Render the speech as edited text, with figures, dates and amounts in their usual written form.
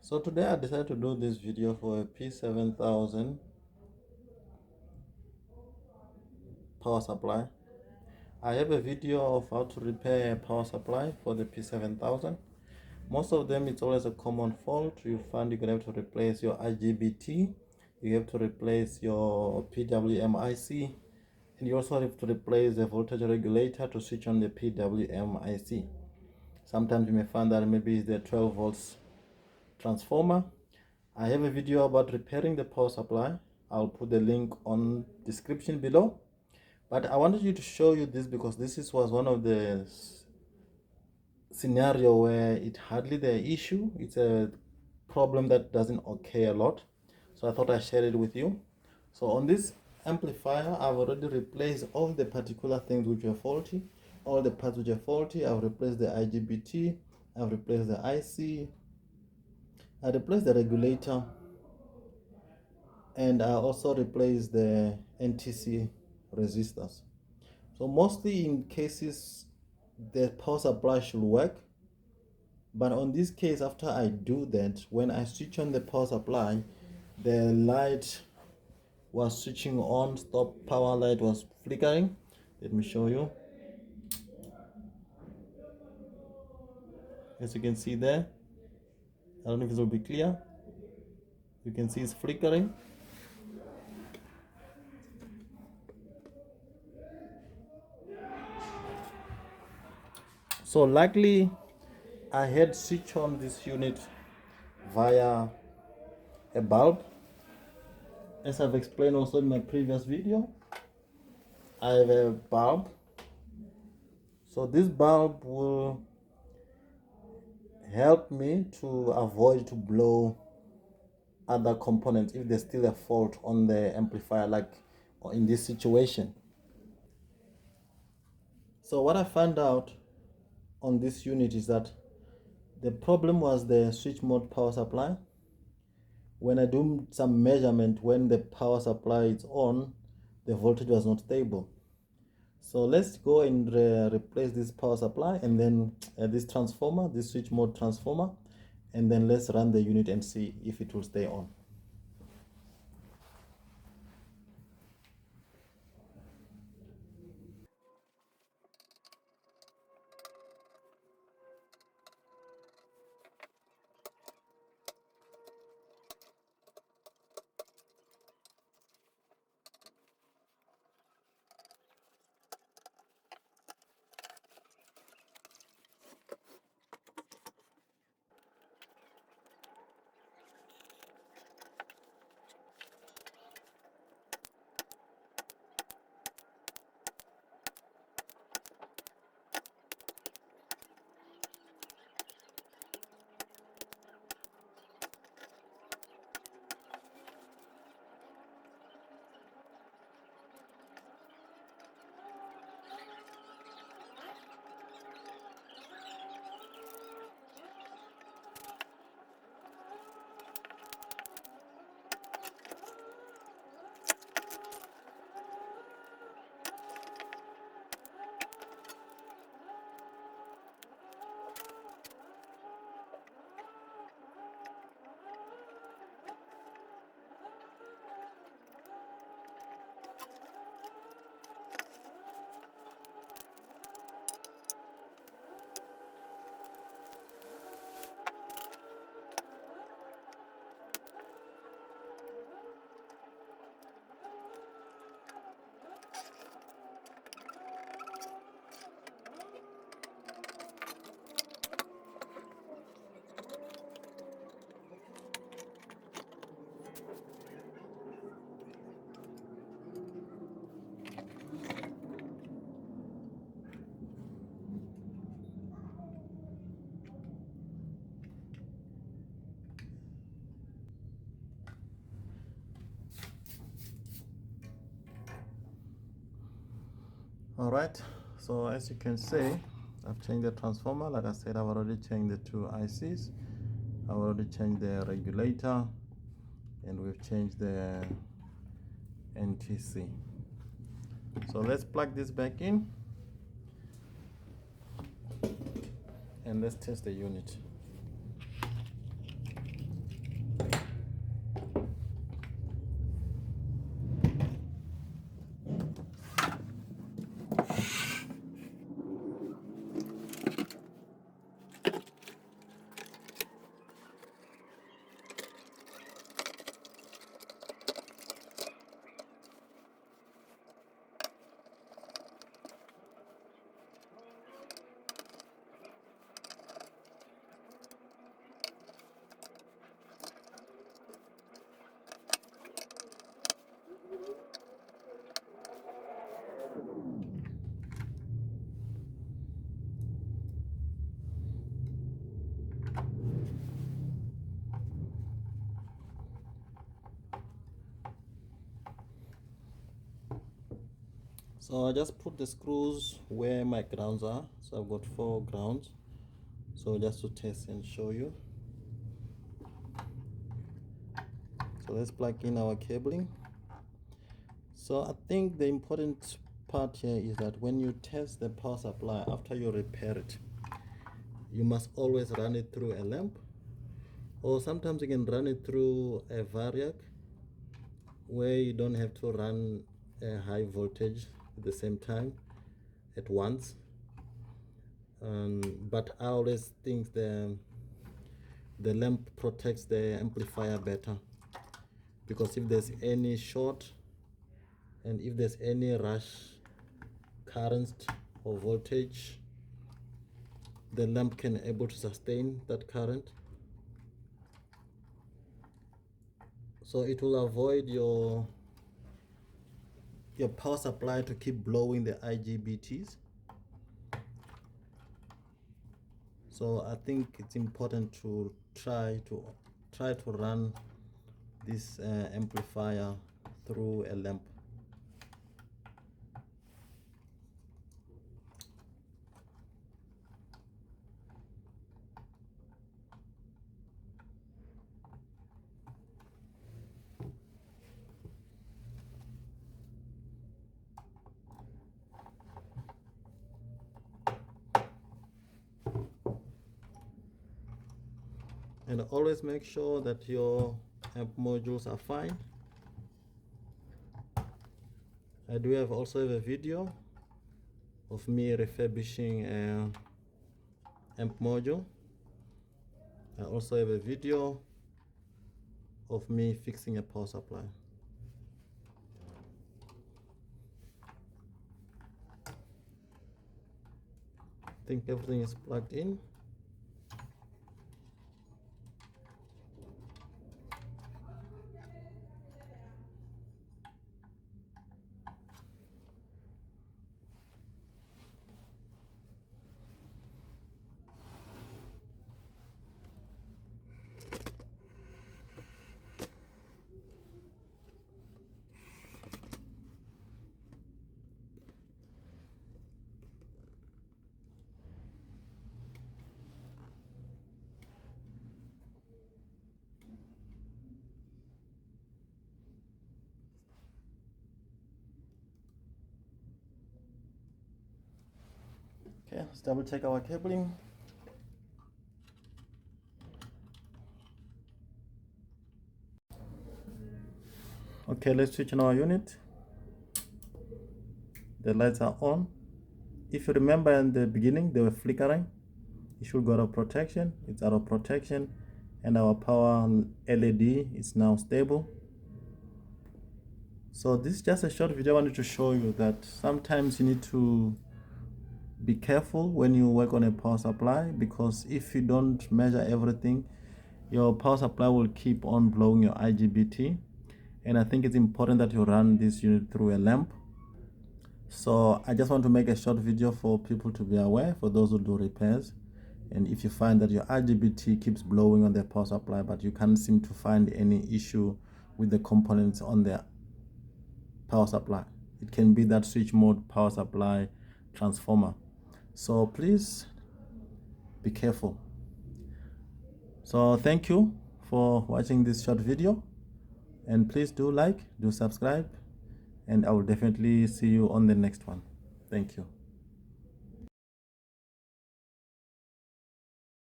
So today I decided to do this video for a P7000 power supply. I have a video of how to repair a power supply for the P7000. Most of them, it's always a common fault. You find you're going to have to replace your IGBT, you have to replace your PWM IC, and you also have to replace the voltage regulator to switch on the PWM IC. Sometimes you may find that maybe it's the 12 volts transformer. I have a video about repairing the power supply. I'll put the link on description below. But I wanted you to show you this because this was one of the scenario where it hardly the issue. It's a problem that doesn't occur a lot. So I thought I'd share it with you. So on this amplifier, I've already replaced all the particular things which were faulty. All the parts which are faulty, I've replaced the IGBT, I've replaced the IC, I replaced the regulator, and I also replaced the NTC resistors. So mostly in cases the power supply should work, but on this case, after I do that, when I switch on the power supply, the light was switching on, stop power light was flickering. Let me show you. As you can see there, I don't know if it will be clear. You can see it's flickering. So likely I had switched on this unit via a bulb. As I've explained also in my previous video, I have a bulb. So this bulb will help me to avoid to blow other components if there's still a fault on the amplifier, like in this situation. So what I found out on this unit is that the problem was the switch mode power supply. When I do some measurement, when the power supply is on, the voltage was not stable. So let's go and replace this power supply, and then this transformer, this switch mode transformer, and then let's run the unit and see if it will stay on. All right, so as you can see, I've changed the transformer. Like I said, I've already changed the two ICs. I've already changed the regulator, and we've changed the NTC. So let's plug this back in and let's test the unit. So I just put the screws where my grounds are. So I've got 4 grounds. So just to test and show you. So let's plug in our cabling. So I think the important part here is that when you test the power supply after you repair it, you must always run it through a lamp, or sometimes you can run it through a variac where you don't have to run a high voltage at the same time at once. But I always think the lamp protects the amplifier better, because if there's any short and if there's any rush current or voltage, the lamp can able to sustain that current, so it will avoid your power supply to keep blowing the IGBTs. So I think it's important to try to run this amplifier through a lamp. And always make sure that your amp modules are fine. I do also have a video of me refurbishing an amp module. I also have a video of me fixing a power supply. I think everything is plugged in. Okay, let's double check our cabling. Okay, let's switch on our unit. The lights are on. If you remember in the beginning they were flickering, it should go out of protection. It's out of protection, and our power LED is now stable. So this is just a short video. I wanted to show you that sometimes you need to be careful when you work on a power supply, because if you don't measure everything, your power supply will keep on blowing your IGBT. And I think it's important that you run this unit through a lamp. So I just want to make a short video for people to be aware, for those who do repairs. And if you find that your IGBT keeps blowing on the power supply, but you can't seem to find any issue with the components on the power supply, it can be that switch mode, power supply, transformer. So please be careful. So thank you for watching this short video, and please do like, do subscribe, and I will definitely see you on the next one. Thank you.